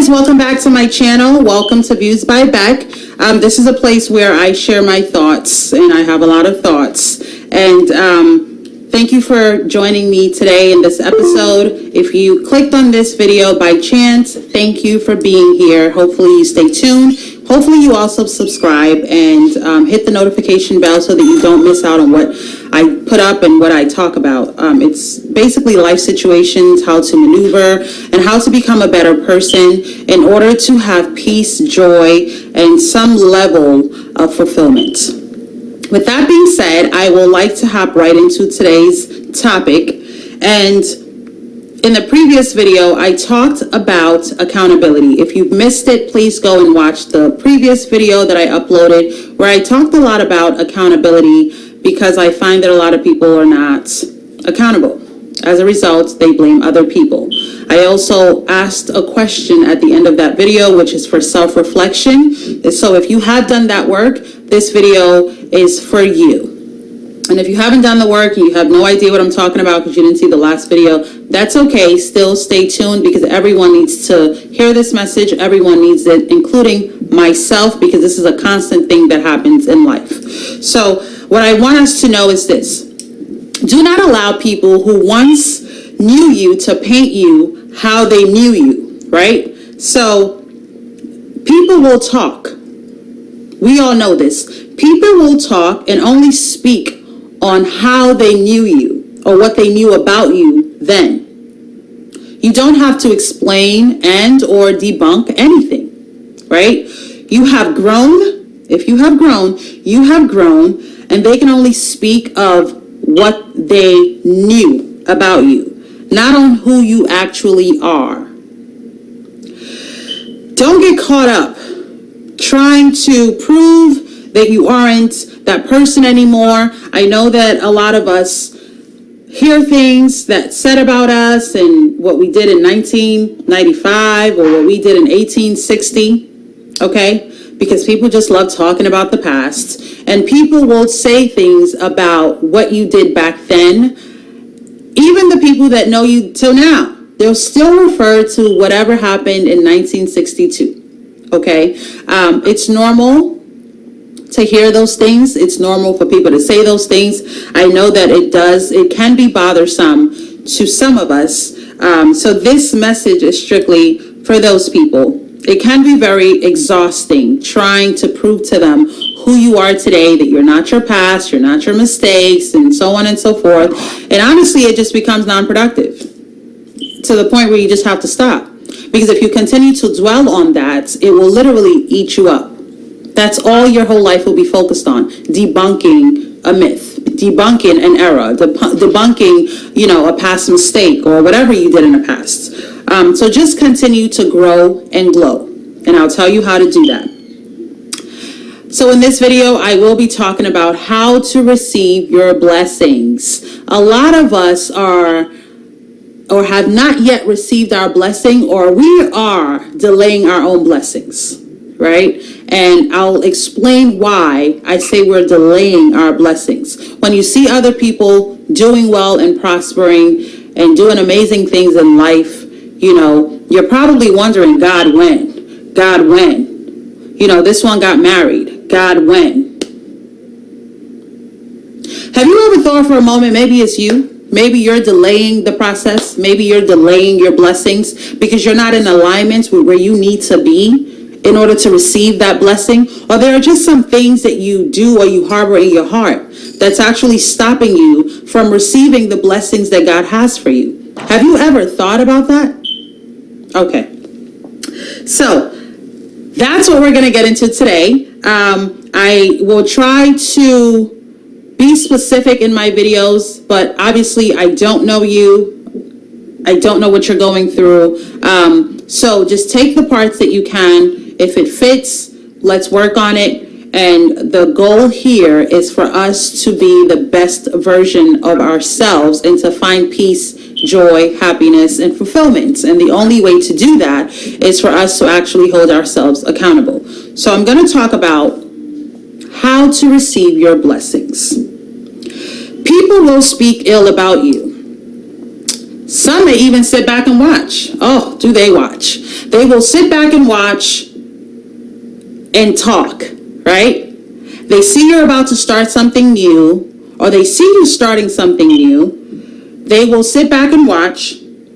welcome back to my channel. Welcome to Views by Beck. This is a place where I share my thoughts, and I have a lot of thoughts. And thank you for joining me today in this episode. If you clicked on this video by chance, thank you for being here. Hopefully you stay tuned. Hopefully you also subscribe and hit the notification bell so that you don't miss out on what I put up and what I talk about. It's basically life situations, how to maneuver, and how to become a better person in order to have peace, joy, and some level of fulfillment. With that being said, I would like to hop right into today's topic. And in the previous video, I talked about accountability. If you've missed it, please go and watch the previous video that I uploaded, where I talked a lot about accountability, because I find that a lot of people are not accountable. As a result, they blame other people. I also asked a question at the end of that video, which is for self-reflection. So if you have done that work, this video is for you. And if you haven't done the work and you have no idea what I'm talking about because you didn't see the last video, that's okay. Still stay tuned, because everyone needs to hear this message. Everyone needs it, including myself, because this is a constant thing that happens in life. So what I want us to know is this. Do not allow people who once knew you to paint you how they knew you, right? So people will talk. We all know this. People will talk and only speak on how they knew you or what they knew about you then. You don't have to explain and or debunk anything, right? You have grown. If you have grown, you have grown, and they can only speak of what they knew about you, not on who you actually are. Don't get caught up trying to prove that you aren't that person anymore. I know that a lot of us hear things that said about us and what we did in 1995 or what we did in 1860, okay? Because people just love talking about the past, and people will say things about what you did back then. Even the people that know you till now, they'll still refer to whatever happened in 1962, okay? It's normal to hear those things. It's normal for people to say those things. I know that it can be bothersome to some of us. So this message is strictly for those people. It can be very exhausting trying to prove to them who you are today, that you're not your past, you're not your mistakes, and so on and so forth. And honestly, it just becomes non-productive to the point where you just have to stop. Because if you continue to dwell on that, it will literally eat you up. That's all your whole life will be focused on: debunking a myth, debunking an error, debunking, a past mistake or whatever you did in the past. So just continue to grow and glow, and I'll tell you how to do that. So in this video, I will be talking about how to receive your blessings. A lot of us are or have not yet received our blessing, or we are delaying our own blessings, right? And I'll explain why I say we're delaying our blessings. When you see other people doing well and prospering and doing amazing things in life, you're probably wondering, God, when? God, when? This one got married. God, when? Have you ever thought for a moment, maybe it's you? Maybe you're delaying the process. Maybe you're delaying your blessings because you're not in alignment with where you need to be in order to receive that blessing. Or there are just some things that you do or you harbor in your heart that's actually stopping you from receiving the blessings that God has for you. Have you ever thought about that? Okay. So that's what we're going to get into today. I will try to be specific in my videos, but obviously I don't know you. I don't know what you're going through. So just take the parts that you can. If it fits, let's work on it. And the goal here is for us to be the best version of ourselves and to find peace, joy, happiness, and fulfillment. And the only way to do that is for us to actually hold ourselves accountable. So I'm going to talk about how to receive your blessings. People will speak ill about you. Some may even sit back and watch. Oh, do they watch? They will sit back and watch and talk, right? They see you're about to start something new, or they see you starting something new. They will sit back and watch,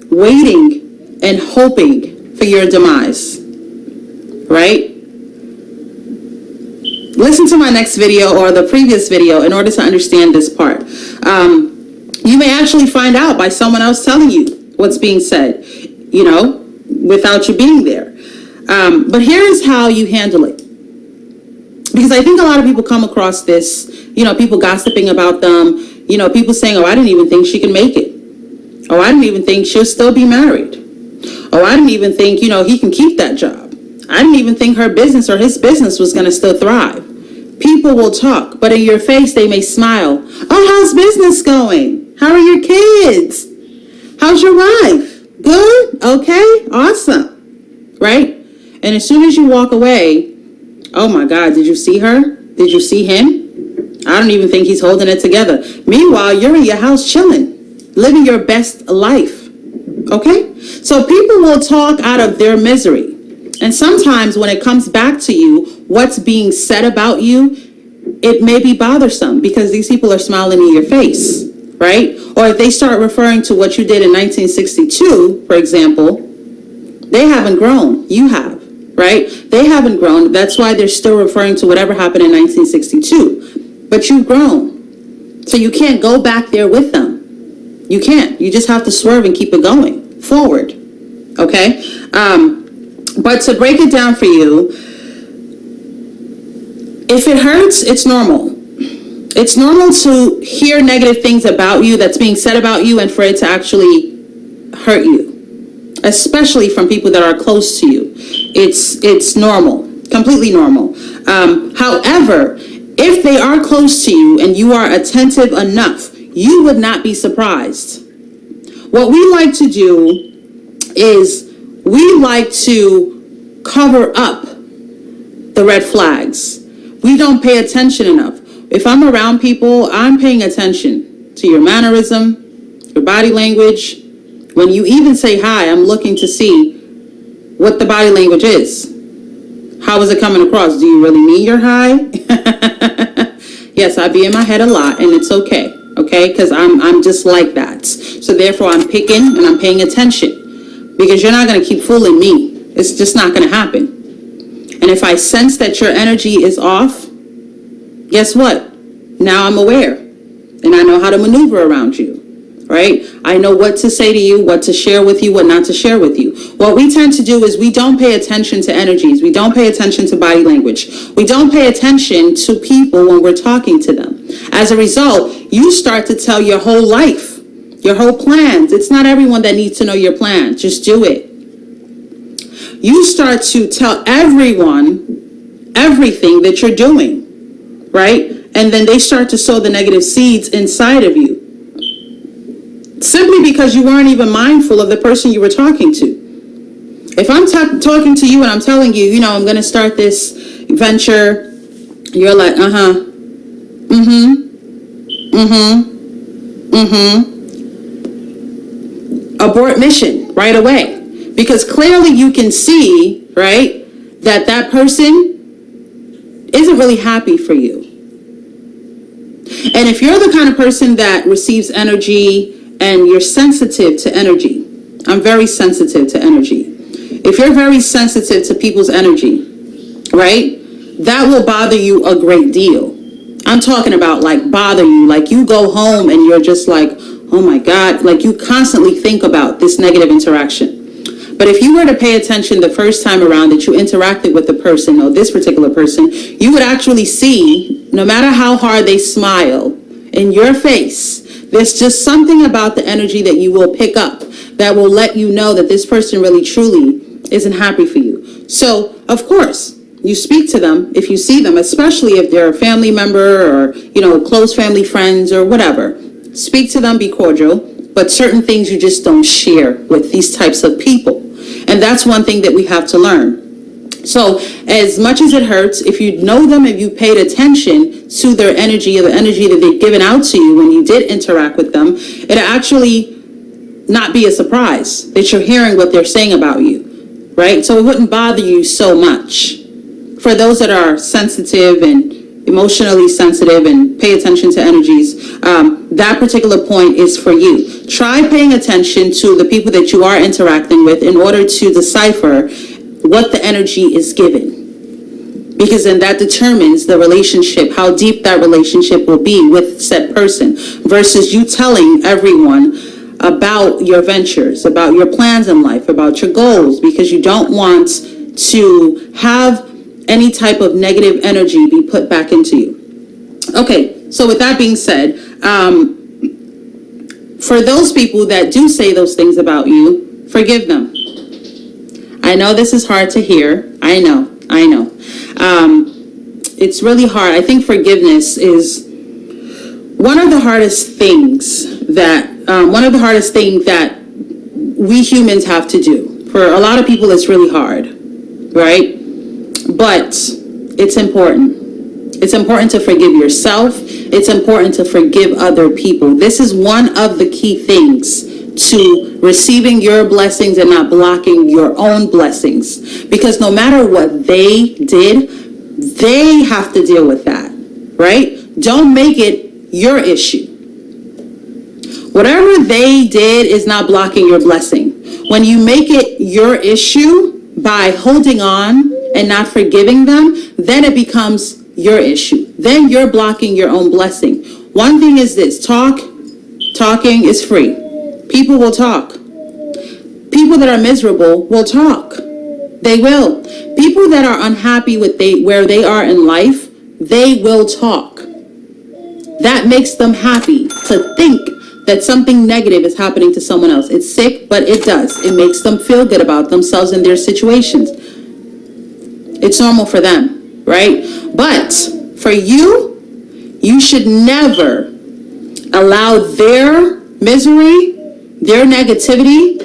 waiting and hoping for your demise, right? Listen to my next video or the previous video in order to understand this part. You may actually find out by someone else telling you what's being said, you know, without you being there. But here is how you handle it. Because I think a lot of people come across this, you know, people gossiping about them, you know, people saying, oh, I didn't even think she could make it. Oh, I didn't even think she'll still be married. Oh, I didn't even think, you know, he can keep that job. I didn't even think her business or his business was going to still thrive. People will talk, but in your face, they may smile. Oh, how's business going? How are your kids? How's your wife? Good? Okay? Awesome. Right? And as soon as you walk away, oh my God, did you see her? Did you see him? I don't even think he's holding it together. Meanwhile, you're in your house chilling, living your best life. Okay? So people will talk out of their misery. And sometimes when it comes back to you, what's being said about you, it may be bothersome because these people are smiling in your face, right? Or if they start referring to what you did in 1962, for example, they haven't grown. You have, right? They haven't grown. That's why they're still referring to whatever happened in 1962. But you've grown. So you can't go back there with them. You can't. You just have to swerve and keep it going forward, okay? But to break it down for you, if it hurts, it's normal. It's normal to hear negative things about you that's being said about you and for it to actually hurt you, especially from people that are close to you. It's normal, completely normal. However, if they are close to you and you are attentive enough, you would not be surprised. What we like to do is we like to cover up the red flags. We don't pay attention enough. If I'm around people, I'm paying attention to your mannerism, your body language. When you even say hi, I'm looking to see what the body language is. How is it coming across? Do you really mean your hi? Yes, I be in my head a lot, and it's okay, because I'm just like that. So therefore, I'm picking and I'm paying attention, because you're not going to keep fooling me. It's just not going to happen. And if I sense that your energy is off, guess what? Now I'm aware, and I know how to maneuver around you, right? I know what to say to you, what to share with you, what not to share with you. What we tend to do is we don't pay attention to energies. We don't pay attention to body language. We don't pay attention to people when we're talking to them. As a result, you start to tell your whole life, your whole plans. It's not everyone that needs to know your plans. Just do it. You start to tell everyone everything that you're doing, right? And then they start to sow the negative seeds inside of you, simply because you weren't even mindful of the person you were talking to. If I'm talking to you and I'm telling you, I'm going to start this venture, you're like, abort mission right away. Because clearly you can see, right, that person isn't really happy for you. And if you're the kind of person that receives energy and you're sensitive to energy, I'm very sensitive to energy. If you're very sensitive to people's energy, right, that will bother you a great deal. I'm talking about like bother you, like you go home and you're just like, oh my God, like you constantly think about this negative interaction. But if you were to pay attention the first time around that you interacted with the person or this particular person, you would actually see, no matter how hard they smile in your face, there's just something about the energy that you will pick up that will let you know that this person really truly isn't happy for you. So, of course, you speak to them if you see them, especially if they're a family member or, close family friends or whatever. Speak to them, be cordial, but certain things you just don't share with these types of people. And that's one thing that we have to learn. So as much as it hurts, if you know them, if you paid attention to their energy or the energy that they've given out to you when you did interact with them, it actually not be a surprise that you're hearing what they're saying about you, right? So it wouldn't bother you so much. For those that are sensitive and emotionally sensitive and pay attention to energies, that particular point is for you. Try paying attention to the people that you are interacting with in order to decipher what the energy is given. Because then that determines the relationship, how deep that relationship will be with said person, versus you telling everyone about your ventures, about your plans in life, about your goals, because you don't want to have any type of negative energy be put back into you. Okay, so with that being said, for those people that do say those things about you, forgive them. I know this is hard to hear. I know. It's really hard. I think forgiveness is one of the hardest things that we humans have to do. For a lot of people, it's really hard, right? But it's important. It's important to forgive yourself. It's important to forgive other people. This is one of the key things to receiving your blessings and not blocking your own blessings. Because no matter what they did, they have to deal with that, right? Don't make it your issue. Whatever they did is not blocking your blessing. When you make it your issue by holding on and not forgiving them, then it becomes your issue. Then you're blocking your own blessing. One thing is this, talking is free. People will talk. People that are miserable will talk. They will. People that are unhappy with where they are in life, they will talk. That makes them happy to think that something negative is happening to someone else. It's sick, but it does. It makes them feel good about themselves and their situations. It's normal for them, right? But for you, you should never allow their misery, their negativity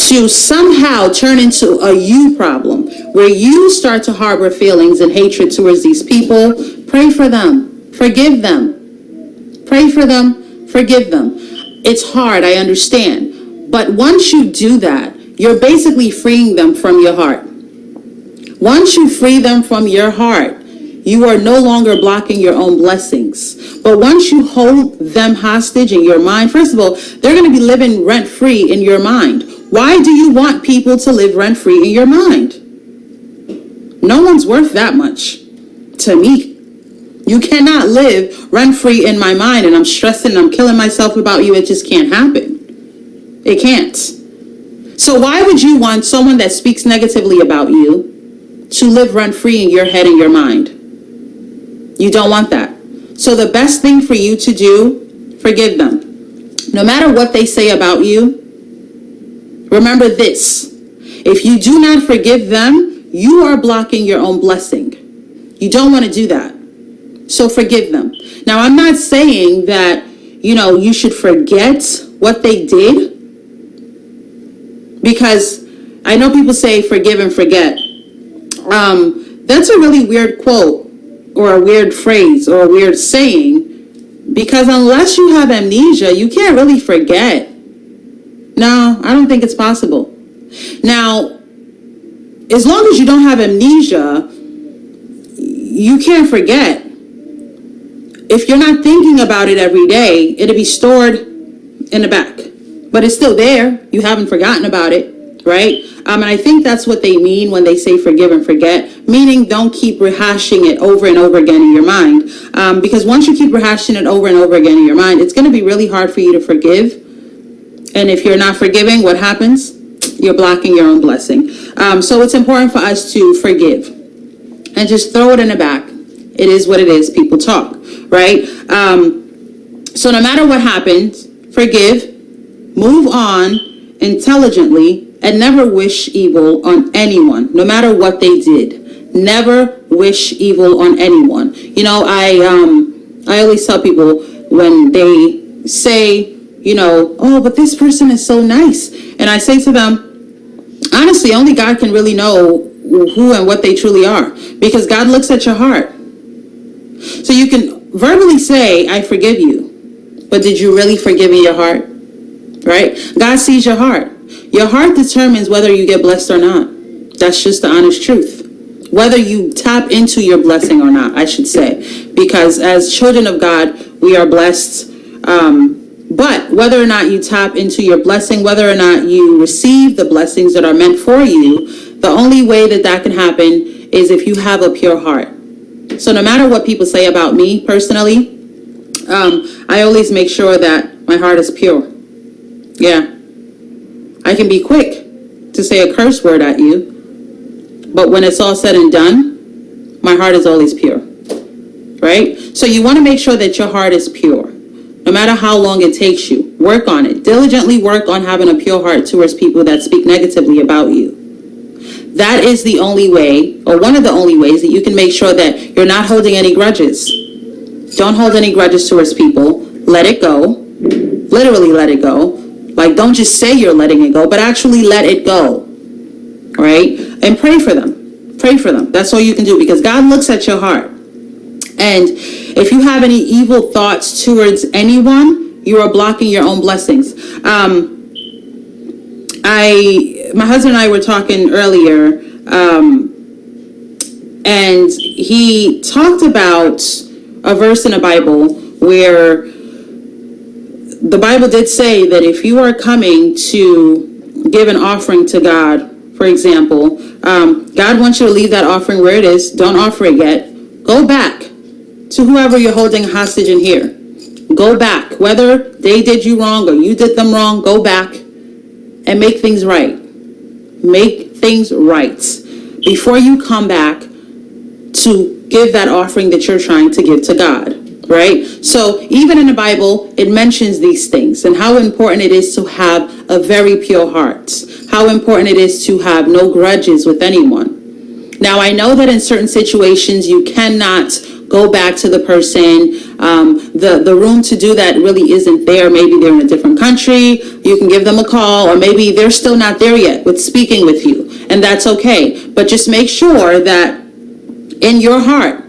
to somehow turn into a you problem, where you start to harbor feelings and hatred towards these people. Pray for them. Forgive them. Pray for them. Forgive them. It's hard, I understand. But once you do that, you're basically freeing them from your heart. Once you free them from your heart, you are no longer blocking your own blessings. But once you hold them hostage in your mind, first of all, they're going to be living rent-free in your mind. Why do you want people to live rent-free in your mind? No one's worth that much to me. You cannot live rent-free in my mind, and I'm stressing and I'm killing myself about you. It just can't happen. It can't. So why would you want someone that speaks negatively about you to live rent-free in your head and your mind? You don't want that. So the best thing for you to do, forgive them. No matter what they say about you, remember this. If you do not forgive them, you are blocking your own blessing. You don't want to do that. So forgive them. Now, I'm not saying that, you should forget what they did, because I know people say forgive and forget. That's a really weird quote, or a weird phrase, or a weird saying, because unless you have amnesia, you can't really forget. No, I don't think it's possible. Now, as long as you don't have amnesia, you can't forget. If you're not thinking about it every day, it'll be stored in the back, but it's still there. You haven't forgotten about it, right? And I think that's what they mean when they say forgive and forget, meaning don't keep rehashing it over and over again in your mind. Because once you keep rehashing it over and over again in your mind, it's going to be really hard for you to forgive. And if you're not forgiving, what happens? You're blocking your own blessing. So it's important for us to forgive and just throw it in the back. It is what it is. People talk, right? So no matter what happens, forgive, move on intelligently, and never wish evil on anyone, no matter what they did. Never wish evil on anyone. I always tell people when they say, oh, but this person is so nice. And I say to them, honestly, only God can really know who and what they truly are, because God looks at your heart. So you can verbally say, I forgive you, but did you really forgive in your heart? right? God sees your heart. Your heart determines whether you get blessed or not. That's just the honest truth. Whether you tap into your blessing or not, I should say. Because as children of God, we are blessed. But whether or not you tap into your blessing, whether or not you receive the blessings that are meant for you, the only way that that can happen is if you have a pure heart. So no matter what people say about me personally, I always make sure that my heart is pure. Yeah. I can be quick to say a curse word at you, but when it's all said and done, my heart is always pure. Right? So you want to make sure that your heart is pure. No matter how long it takes you, work on it. Diligently work on having a pure heart towards people that speak negatively about you. That is the only way, or one of the only ways, that you can make sure that you're not holding any grudges. Don't hold any grudges towards people. Let it go. Literally let it go. Like, don't just say you're letting it go, but actually let it go. Right? And pray for them. Pray for them. That's all you can do, because God looks at your heart. And if you have any evil thoughts towards anyone, you are blocking your own blessings. My husband and I were talking earlier, and he talked about a verse in the Bible where the Bible did say that if you are coming to give an offering to God, for example, God wants you to leave that offering where it is. Don't offer it yet. Go back to whoever you're holding hostage in here. Go back. Whether they did you wrong or you did them wrong, go back and make things right. Make things right before you come back to give that offering that you're trying to give to God. Right? So even in the Bible, it mentions these things and how important it is to have a very pure heart. How important it is to have no grudges with anyone. Now, I know that in certain situations, you cannot go back to the person. The room to do that really isn't there. Maybe they're in a different country. You can give them a call, or maybe they're still not there yet with speaking with you. And that's okay. But just make sure that in your heart,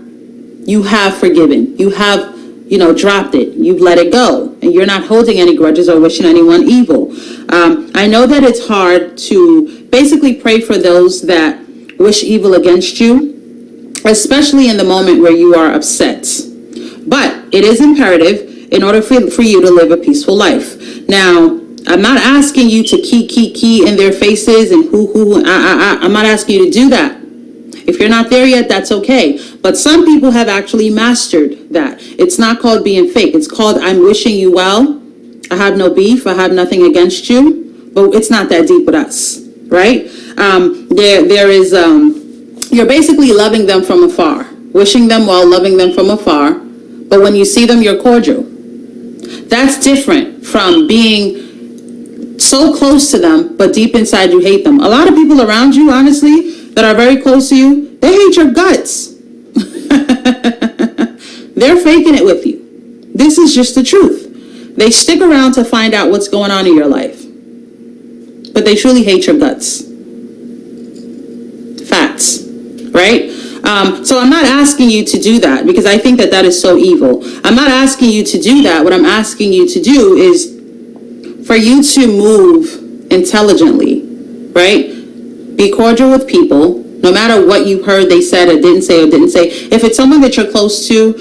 you have forgiven. You have, dropped it. You've let it go. And you're not holding any grudges or wishing anyone evil. I know that it's hard to basically pray for those that wish evil against you, especially in the moment where you are upset. But it is imperative in order for you to live a peaceful life. Now, I'm not asking you to key in their faces and I'm not asking you to do that. If you're not there yet, that's okay. But some people have actually mastered that. It's not called being fake. It's called, I'm wishing you well. I have no beef. I have nothing against you. But it's not that deep with us, right? You're basically loving them from afar. Wishing them well, loving them from afar. But when you see them, you're cordial. That's different from being so close to them, but deep inside you hate them. A lot of people around you, honestly, that are very close to you, they hate your guts. They're faking it with you. This is just the truth. They stick around to find out what's going on in your life. But they truly hate your guts. Facts. Right? So I'm not asking you to do that because I think that is so evil. I'm not asking you to do that. What I'm asking you to do is for you to move intelligently, right? Be cordial with people, no matter what you heard they said or didn't say. If it's someone that you're close to,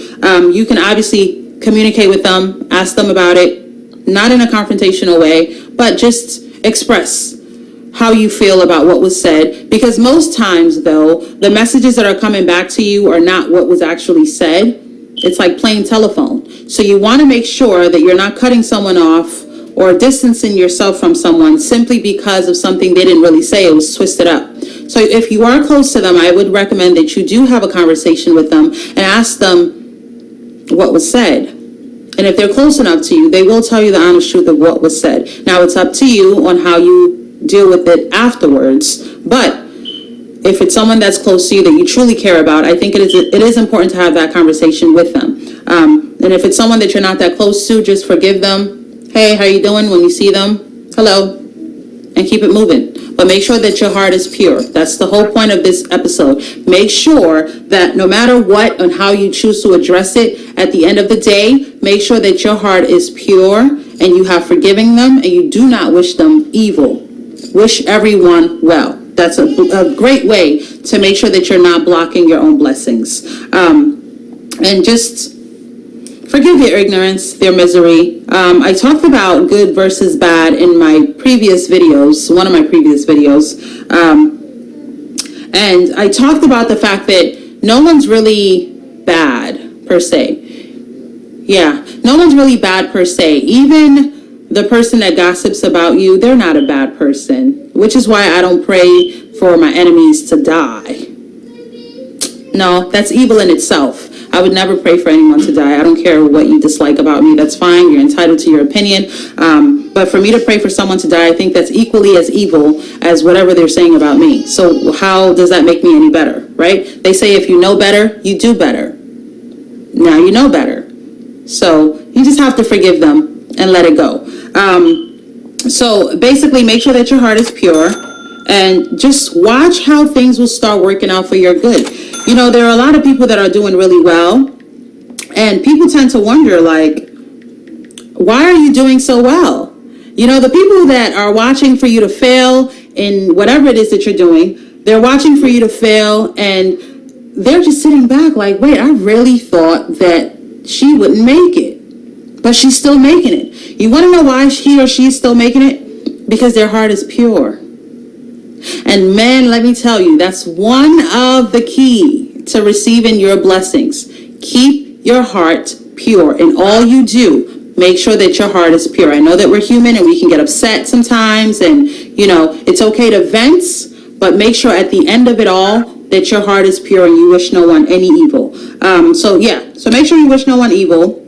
you can obviously communicate with them, ask them about it, not in a confrontational way, but just express how you feel about what was said. Because most times, though, the messages that are coming back to you are not what was actually said. It's like plain telephone. So you want to make sure that you're not cutting someone off or distancing yourself from someone simply because of something they didn't really say. It was twisted up. So if you are close to them, I would recommend that you do have a conversation with them and ask them what was said. And if they're close enough to you, they will tell you the honest truth of what was said. Now, it's up to you on how you deal with it afterwards. But if it's someone that's close to you that you truly care about, I think it is important to have that conversation with them. And if it's someone that you're not that close to, just forgive them. Hey, how you doing? When you see them, hello, and keep it moving. But make sure that your heart is pure. That's the whole point of this episode. Make sure that no matter what and how you choose to address it, at the end of the day, make sure that your heart is pure and you have forgiven them, and you do not wish them evil. Wish everyone well. That's a great way to make sure that you're not blocking your own blessings. And just forgive their ignorance, their misery. I talked about good versus bad in my previous videos, one of my previous videos. And I talked about the fact that no one's really bad per se. Yeah, no one's really bad per se. Even the person that gossips about you, they're not a bad person, which is why I don't pray for my enemies to die. No, that's evil in itself. I would never pray for anyone to die. I don't care what you dislike about me. That's fine. You're entitled to your opinion. But for me to pray for someone to die, I think that's equally as evil as whatever they're saying about me. So how does that make me any better, right? They say if you know better, you do better. Now you know better. So you just have to forgive them and let it go. So basically, make sure that your heart is pure and just watch how things will start working out for your good. You know, there are a lot of people that are doing really well, and people tend to wonder, like, why are you doing so well? You know, the people that are watching for you to fail in whatever it is that you're doing, they're watching for you to fail, and they're just sitting back like, wait, I really thought that she wouldn't make it, but she's still making it. You want to know why he or she is still making it? Because their heart is pure. And man, let me tell you, that's one of the key to receiving your blessings. Keep your heart pure in all you do. Make sure that your heart is pure. I know that we're human and we can get upset sometimes, and you know, it's okay to vent, but make sure at the end of it all that your heart is pure and you wish no one any evil. So make sure you wish no one evil,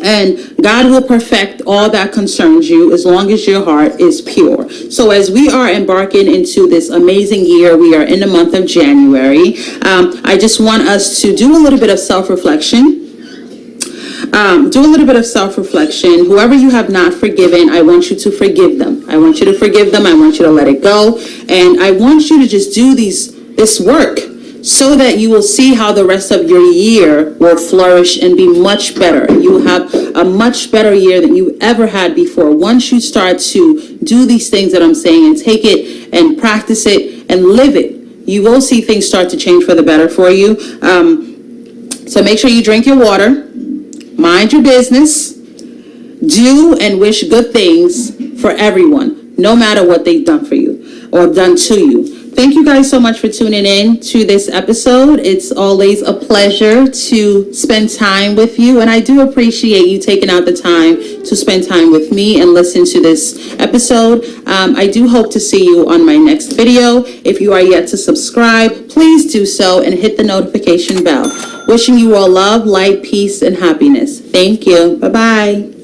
and God will perfect all that concerns you as long as your heart is pure. So as we are embarking into this amazing year, we are in the month of January. I just want us to do a little bit of self-reflection. Whoever you have not forgiven, I want you to forgive them. I want you to forgive them. I want you to let it go. And I want you to just do this work so that you will see how the rest of your year will flourish and be much better. You will have a much better year than you ever had before. Once you start to do these things that I'm saying and take it and practice it and live it, you will see things start to change for the better for you. So make sure you drink your water, mind your business, do and wish good things for everyone, no matter what they've done for you or done to you. Thank you guys so much for tuning in to this episode. It's always a pleasure to spend time with you, and I do appreciate you taking out the time to spend time with me and listen to this episode. I do hope to see you on my next video. If you are yet to subscribe, please do so and hit the notification bell. Wishing you all love, light, peace, and happiness. Thank you. Bye-bye.